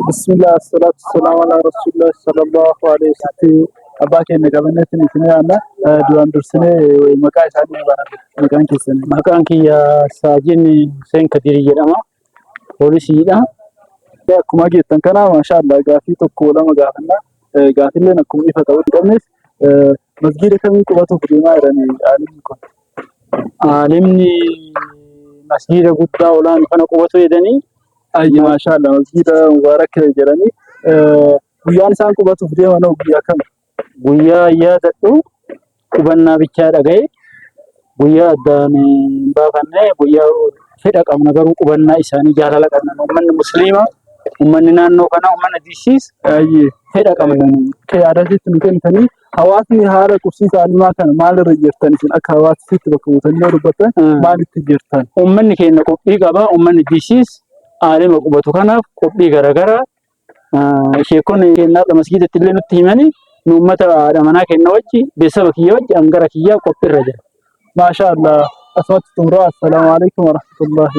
بسم الله الصلاة والسلام على رسول الله صلى الله عليه وسلم. أباك إنك بنيت نتني أنا دوان درسني مكان ثاني بنا مكان كيسني. Maqaan kiyya Saajin Hussein Kadirii jedhama. Poolisiidha. Akkuma geettan kana maashaallah gaafii tokko lama gaafanna gaafilleen akkuma ifa ta'uu qabnes masgiida kamiin qubatuuf deemaa jiranii aalimni kun. Aalimni masgiida guddaa olaanaa kana qubatu jedhanii Ayyi maashaallah masgiida mubaarak jedhanii guyyaan isaan qubatuuf deeman guyyaa kam? guyyaa yaadadhu qubannaa bichaa dhagaye guyyaa addaan baafannee guyyaa fedha qabna garuu qubannaa isaanii jaalala qabna uummanni musliimaa uummanni naannoo kana uummanni diisiis Ayyi fedha qabna. yaadasitti nu kennitanii hawaasni haala qubsiisa aalimaa kana maalirra jirtan isin akka hawaasitti bakka buutanii dubbatan maalitti jirtan? Uummanni keenya qophii qaba uummanni diisiis aalima qubatu kanaaf qophii garaagaraa sheekonni keenyaa masgiidatti illee nutti himanii nu uummata haadha manaa keenya wajji beessaba kiyya wajji hangara kiyyaa qophiirra jira. ما شاء الله أسمعت تمرأ السلام عليكم ورحمة الله